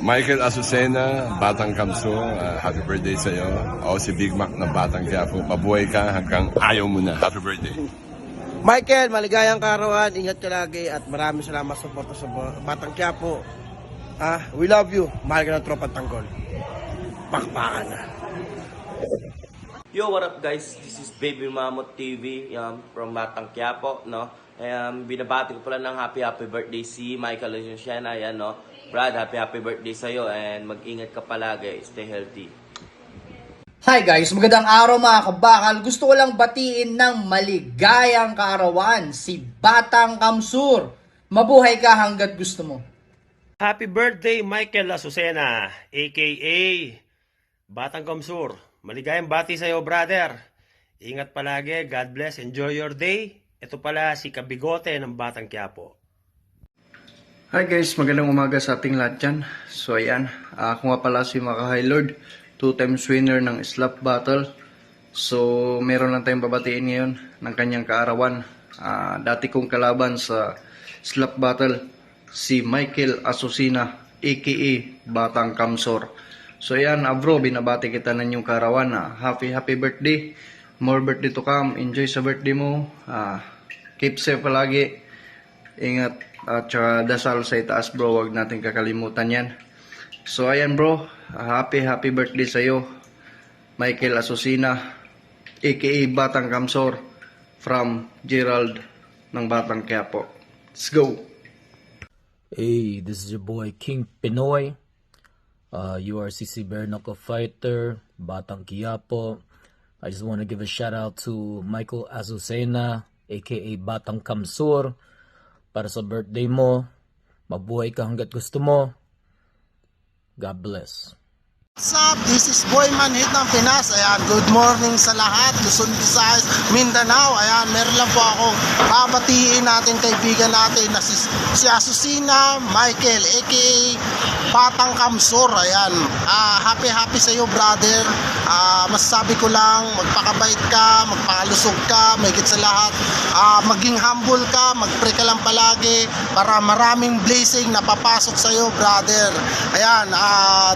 Michael Azucena, Batang Kamso, happy birthday sa iyo. Ako si Big Mac na Batang Quiapo. Mabuhay ka hanggang ayaw mo na. Happy birthday. Michael, maligayang kaarawan, ingat ka lagi at maraming salamat sa suporta sa Batang Quiapo. We love you. Mahal ka ng Tropang Tanggol. Pakpakan na. Yo, what up guys? This is Baby Mammoth TV from Batang Quiapo, no? Binabati ko pala ng happy birthday si Michael Azucena, yan, no? Brad, happy birthday sa'yo and mag-ingat ka palagi. Stay healthy. Hi guys, magandang araw mga kabakal. Gusto ko lang batiin ng maligayang kaarawan si Batang Kamsur. Mabuhay ka hanggat gusto mo. Happy birthday Michael Azucena, aka Batang Kamsur. Maligayang bati sa iyo, brother. Ingat palagi, God bless, enjoy your day. Ito pala si Kabigote ng Batang Quiapo. Hi guys, magandang umaga sa ating lahat dyan. So ayan, ako nga pala si Maka High Lord, 2 times winner ng slap battle. So meron lang tayong babatiin ngayon ng kanyang kaarawan. Dati kong kalaban sa slap battle, si Michael Azucena, aka Batang Kamsur. So ayan, bro, binabati kita ng inyong kaarawan. Happy birthday. More birthday to come. Enjoy sa birthday mo. Keep safe palagi. Ingat at dasal sa itaas, bro. Huwag natin kakalimutan yan. So ayan, bro. Happy birthday sa iyo, Michael Azucena, aka Batang Kamsur, from Gerald ng Batang Quiapo. Let's go. Hey, this is your boy King Pinoy, URCC Bare Knuckle Fighter, Batang Quiapo. I just want to give a shout out to Michael Azucena, aka Batang Kamsur, para sa birthday mo. Mabuhay ka hanggat gusto mo. God bless. What's up? This is Boy Manhid ng Pinas. Ayan, good morning sa lahat. Luzon, Visayas, Mindanao. Ayan, meron lang po ako babatiin natin kaibigan natin na si Azucena Michael, aka Batang Kamsur. Ayan, happy sa iyo, brother. Masasabi ko lang, magpakabait ka, magpakalusog ka, mahigit sa lahat. Maging humble ka, mag-pray ka lang palagi para maraming blessing na papasok sa iyo, brother. Ayan,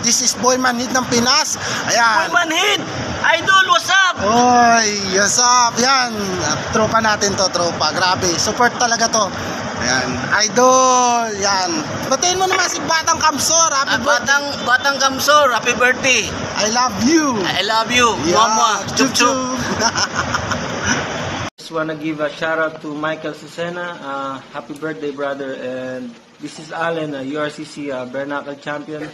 this is Boy Manhid ng Pinas. Ayan. Boy Manhid! Idol, what's up? Oy, what's up? Yan, tropa natin to, tropa. Grabe, support talaga to. Ayan, idol. Yan. Batiin mo naman si Batang Kamsur. Happy birthday. Batang Kamsur, happy birthday. I love you. I love you. Yeah. Mama, chup chup. Just wanna give a shout out to Michael Azucena. Happy birthday, brother. And this is Allen, URCC Bare Knuckle champion.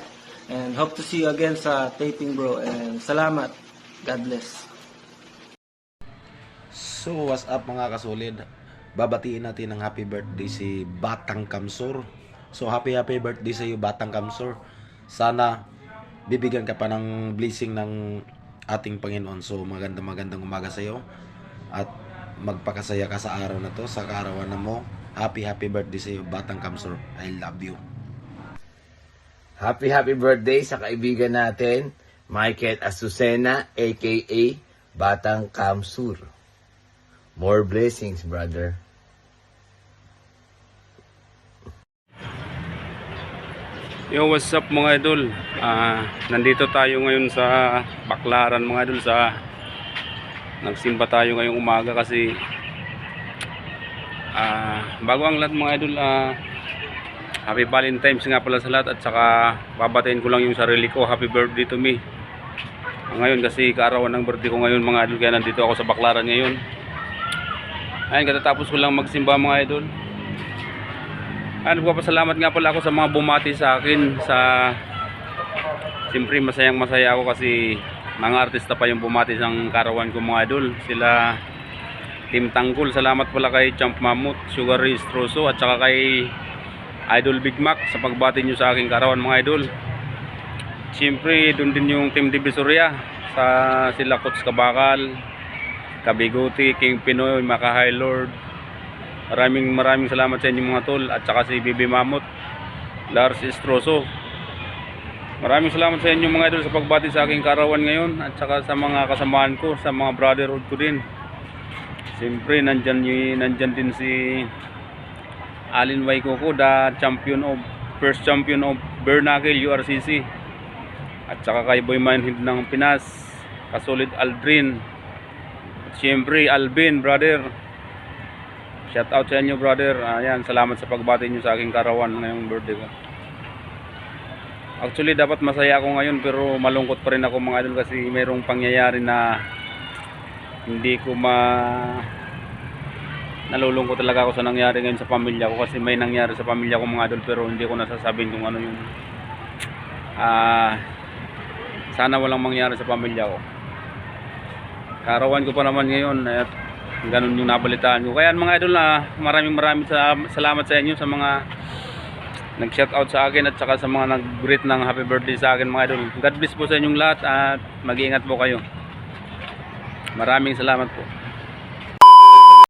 And hope to see you again sa taping, bro. And salamat. God bless. So what's up mga kasolid? Babatiin natin ng happy birthday si Batang Kamsur. So happy birthday sa iyo, Batang Kamsur. Sana bibigyan ka pa ng blessing ng ating Panginoon. So magandang umaga sa iyo at magpakasaya ka sa araw na to, sa kaarawan na mo. Happy birthday sa iyo, Batang Kamsur. I love you. Happy birthday sa kaibigan natin, Michael Azucena, aka Batang Kamsur. More blessings, brother. Yo, what's up mga idol? Nandito tayo ngayon sa Baclaran mga idol, nagsimba tayo ngayong umaga kasi bago ang lahat mga idol, happy Valentine's nga pala sa lahat, at saka babatiin ko lang yung sarili ko, happy birthday to me ngayon kasi kaarawan ng birthday ko ngayon mga idol, kaya nandito ako sa Baclaran ngayon. Ayun, katatapos ko lang magsimba mga idol. Nagpapasalamat nga pala ako sa mga bumati sa akin, siyempre masayang masaya ako kasi mga artista pa yung bumati ng kaarawan ko mga idol, sila Team Tanggol. Salamat pala kay Champ Mammoth, Sugar Ray Stroso, at saka kay Idol Big Mac sa pagbati nyo sa aking kaarawan mga idol. Siyempre doon din yung Team Divisoria, sa sila Coach Kabakal, Kabigote, King Pinoy, Maka High Lord. Maraming salamat sa inyo mga tol, at saka si Baby Mammoth, Lars Estroso. Maraming salamat sa inyo mga idol sa pagbati sa aking kaarawan ngayon, at saka sa mga kasamahan ko, sa mga brotherhood ko din. Siyempre nandyan din si Alin Waikoko, the champion of first champion of Bernacle URCC. At saka kay Boy Manhid ng Pinas, Kasolid Aldrin. At syempre Alvin, brother. Shout out sa inyo, brother. Ayan, salamat sa pagbati nyo sa aking karawan ngayong birthday ko. Actually, dapat masaya ako ngayon pero malungkot pa rin ako mga idol kasi mayroong pangyayari na hindi ko nalulungkot talaga ako sa nangyari ngayon sa pamilya ko kasi may nangyari sa pamilya ko mga idol pero hindi ko nasasabihin kung ano yung sana walang mangyari sa pamilya ko. Karawan ko pa naman ngayon at ganun yung nabalitaan ko. Kaya mga idol maraming salamat sa inyo sa mga nag-shoutout sa akin at saka sa mga nag-greet ng happy birthday sa akin mga idol. God bless po sa inyong lahat at mag-iingat po kayo. Maraming salamat po.